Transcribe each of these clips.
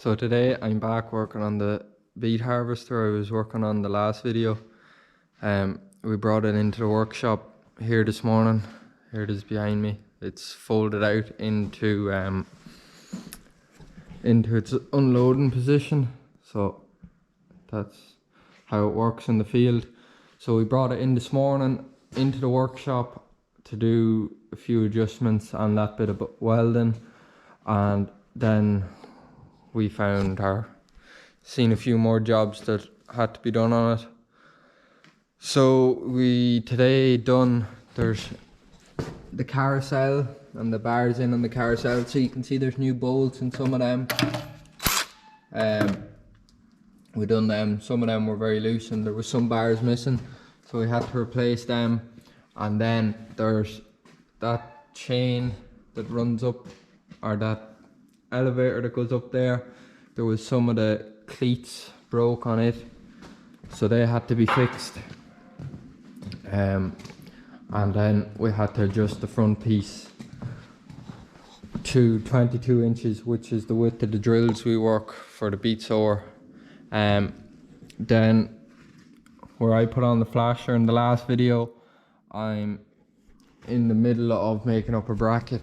So today I'm back working on the beet harvester I was working on the last video. We brought it into the workshop here this morning. Here it is behind me. It's folded out into its unloading position. So that's how it works in the field. So we brought it in this morning into the workshop to do a few adjustments on that bit of welding, and then we seen a few more jobs that had to be done on it. So there's the carousel and the bars in on the carousel, so you can see there's new bolts in some of them. We done them. Some of them were very loose and there was some bars missing, so we had to replace them. And then there's that chain that runs up, or that elevator that goes up there. There was some of the cleats broke on it, so they had to be fixed. And then we had to adjust the front piece to 22 inches, which is the width of the drills we work for the beet sower. Then where I put on the flasher in the last video, I'm in the middle of making up a bracket.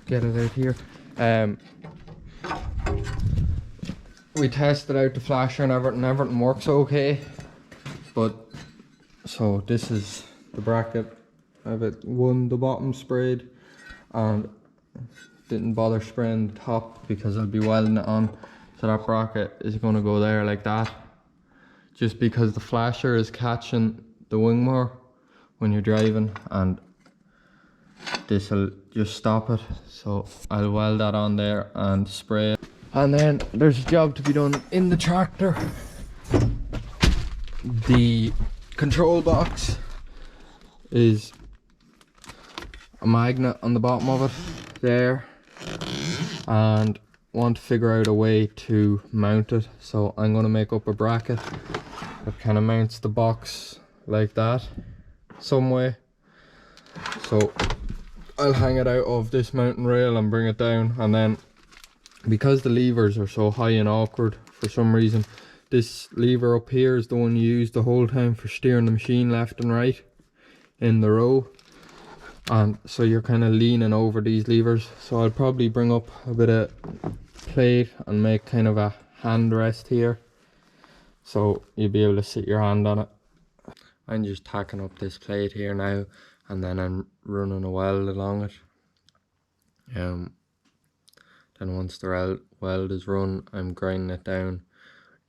Get it out here. We tested out the flasher and everything works okay, but so this is the bracket. I have the bottom sprayed and didn't bother spraying the top because I'll be welding it on, so that bracket is going to go there like that, just because the flasher is catching the wing more when you're driving, and this will just stop it. So I'll weld that on there and spray it. And then there's a job to be done in the tractor. The control box is a magnet on the bottom of it there, and want to figure out a way to mount it. So I'm going to make up a bracket that kind of mounts the box like that some way. So I'll hang it out of this mountain rail and bring it down, and then because the levers are so high and awkward for some reason, this lever up here is the one you use the whole time for steering the machine left and right in the row, and so you're kind of leaning over these levers. So I'll probably bring up a bit of plate and make kind of a hand rest here, so you'll be able to sit your hand on it. I'm just tacking up this plate here now, and then I'm running a weld along it. Then once the weld is run, I'm grinding it down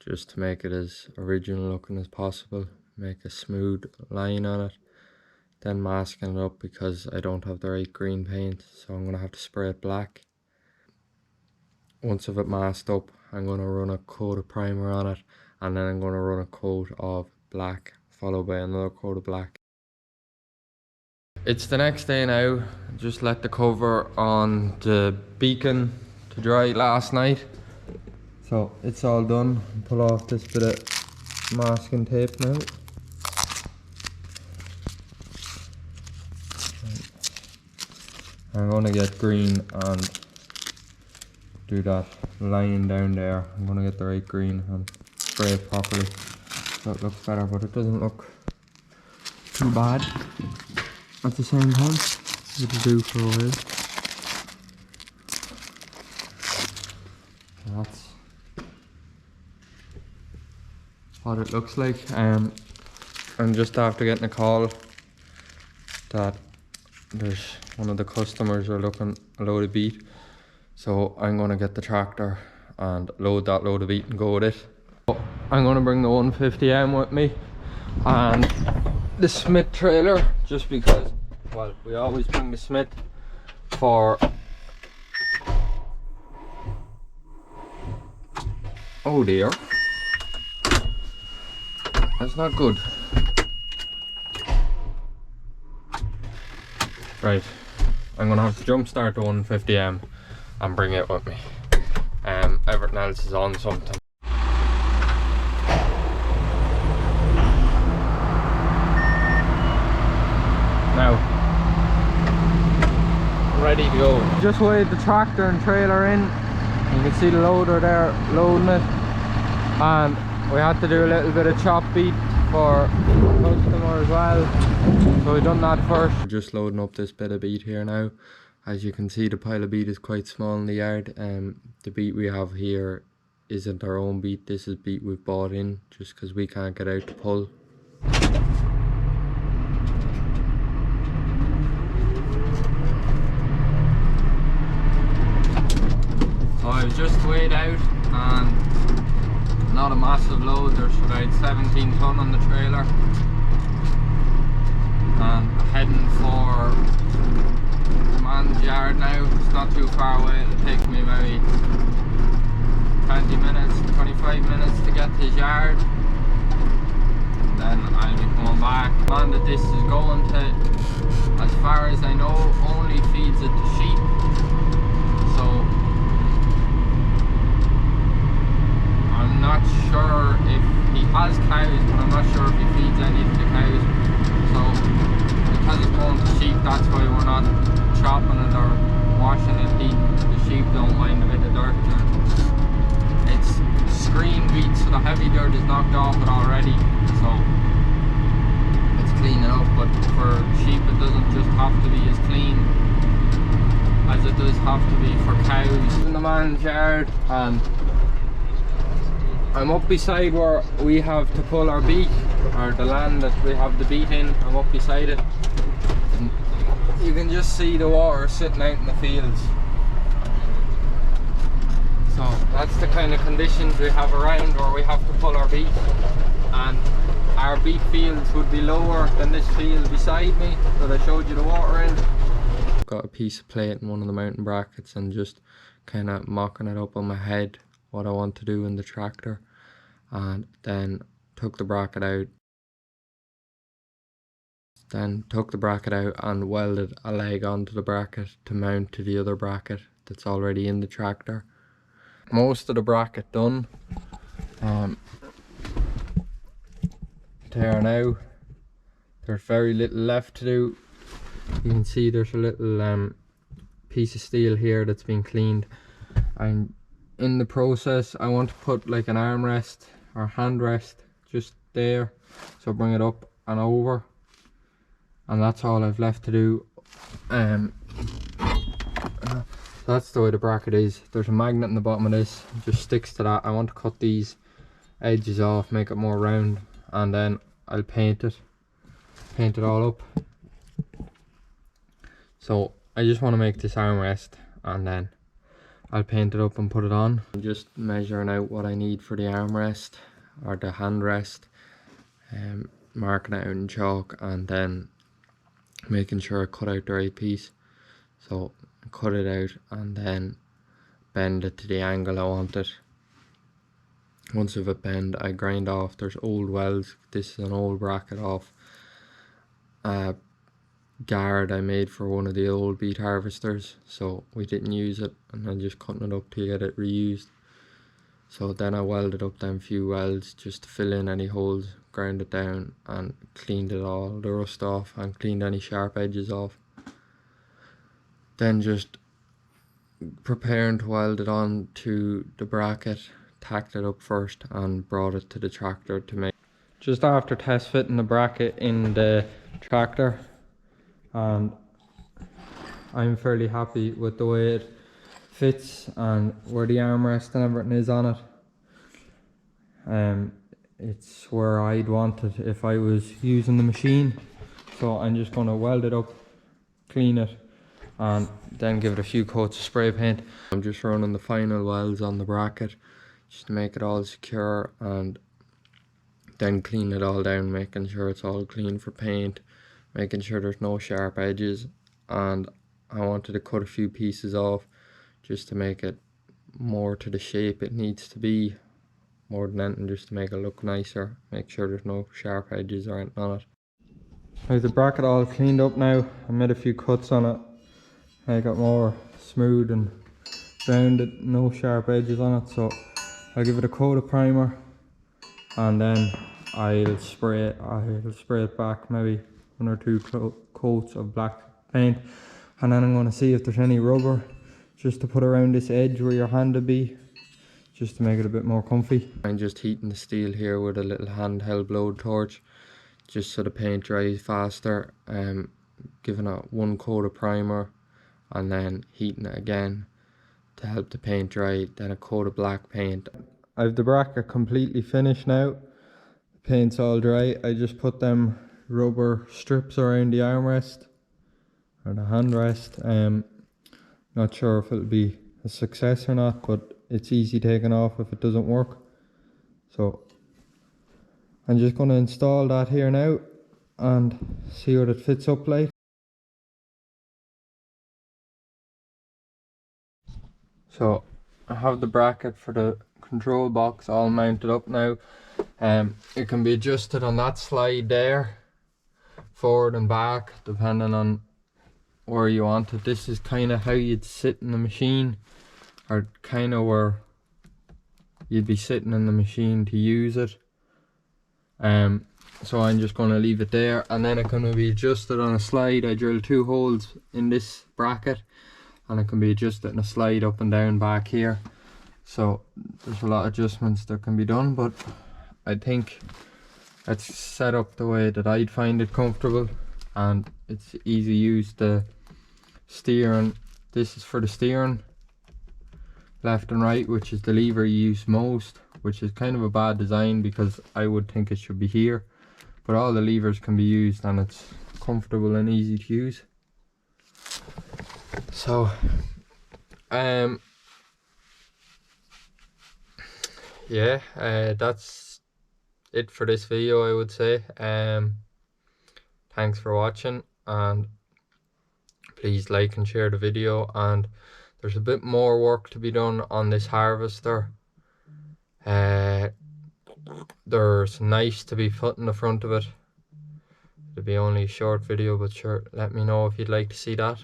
just to make it as original looking as possible, make a smooth line on it, then masking it up because I don't have the right green paint, so I'm going to have to spray it black. Once I've it masked up, I'm going to run a coat of primer on it, and then I'm going to run a coat of black followed by another coat of black. It's the next day now. Just let the cover on the beacon to dry last night, so it's all done. Pull off this bit of masking tape now. I'm going to get green and do that line down there. I'm going to get the right green and spray it properly so it looks better, but it doesn't look too bad at the same time. It'll do for a while. That's what it looks like. I'm just after getting a call that there's one of the customers are looking a load of beet, so I'm going to get the tractor and load that load of beet and go with it. I'm going to bring the 150M with me and the Smith trailer, just because, well, we always bring the Smith for, oh dear, that's not good. Right, I'm gonna have to jump start the 150M and bring it with me. Everything else is on something. Now, ready to go. Just weighed the tractor and trailer in. You can see the loader there loading it, and we had to do a little bit of chop beet for customer as well, so we done that first. We're just loading up this bit of beet here now. As you can see, the pile of beet is quite small in the yard. The beet we have here isn't our own beet. This is beet we've bought in just because we can't get out to pull. So I've just weighed out, and not a massive load. There's about 17 ton on the trailer, and heading for the man's yard now. It's not too far away. It'll take me maybe 20 minutes, 25 minutes to get to his yard. Then I'll be coming back. The man that this is going to, as far as I know, only feeds it to sheep. So I'm not sure if he has cows, but I'm not sure if he feeds any of the cows. So because it's going to sheep, that's why we're not chopping it or washing it. The sheep don't mind a bit of dirt. It's screen beet, so the heavy dirt is knocked off it already. So it's cleaning up, but for sheep it doesn't just have to be as clean as it does have to be for cows. In the man's yard, and I'm up beside where we have to pull our beet, or the land that we have the beet in. I'm up beside it, and you can just see the water sitting out in the fields. So that's the kind of conditions we have around where we have to pull our beet, and our beet fields would be lower than this field beside me that I showed you the water in. Got a piece of plate in one of the mountain brackets and just kind of mocking it up on my head what I want to do in the tractor, and then took the bracket out. Then took the bracket out and welded a leg onto the bracket to mount to the other bracket that's already in the tractor. Most of the bracket done. There now. There's very little left to do. You can see there's a little piece of steel here that's been cleaned. And in the process, I want to put like an armrest or handrest just there. So bring it up and over. And that's all I've left to do. That's the way the bracket is. There's a magnet in the bottom of this, it just sticks to that. I want to cut these edges off, make it more round, and then I'll paint it all up. So I just want to make this armrest, and then I'll paint it up and put it on. I'm just measuring out what I need for the armrest or the handrest, marking it out in chalk, and then making sure I cut out the right piece. So cut it out and then bend it to the angle I want it. Once of it bend, I grind off. There's old welds. This is an old bracket off a guard I made for one of the old beet harvesters, so we didn't use it, and I'm just cutting it up to get it reused. So then I welded up them few welds just to fill in any holes, ground it down and cleaned it all, the rust off, and cleaned any sharp edges off. Then just preparing to weld it on to the bracket, tacked it up first and brought it to the tractor to make. Just after test fitting the bracket in the tractor, and I'm fairly happy with the way it fits and where the armrest and everything is on it. It's where I'd want it if I was using the machine. So I'm just going to weld it up, clean it, and then give it a few coats of spray paint. I'm just running the final welds on the bracket just to make it all secure, and then clean it all down, making sure it's all clean for paint, making sure there's no sharp edges. And I wanted to cut a few pieces off just to make it more to the shape it needs to be, more than anything, just to make it look nicer, make sure there's no sharp edges or anything on it. I've the bracket all cleaned up now. I made a few cuts on it. I got more smooth and rounded, no sharp edges on it. So I'll give it a coat of primer, and then I'll spray it back, maybe 1 or 2 coats of black paint, and then I'm going to see if there's any rubber just to put around this edge where your hand would be, just to make it a bit more comfy. I'm just heating the steel here with a little handheld blowtorch, just so the paint dries faster. Giving it one coat of primer and then heating it again to help the paint dry, then a coat of black paint. I have the bracket completely finished now. The paint's all dry. I just put them rubber strips around the armrest or the handrest. Not sure if it'll be a success or not, but it's easy taking off if it doesn't work. So I'm just going to install that here now and see what it fits up like. So I have the bracket for the control box all mounted up now. It can be adjusted on that slide there, forward and back, depending on where you want it. This is kind of how you'd sit in the machine, or kind of where you'd be sitting in the machine to use it. So I'm just going to leave it there, and then it can be adjusted on a slide. I drilled 2 holes in this bracket and it can be adjusted in a slide up and down back here. So there's a lot of adjustments that can be done, but I think it's set up the way that I'd find it comfortable, and it's easy use. The steering, this is for the steering, left and right, which is the lever you use most, which is kind of a bad design because I would think it should be here, but all the levers can be used and it's comfortable and easy to use. So yeah, that's it for this video, I would say. Thanks for watching, and please like and share the video. And there's a bit more work to be done on this harvester. There's knives to be put in the front of it. It'll be only a short video, but sure, let me know if you'd like to see that.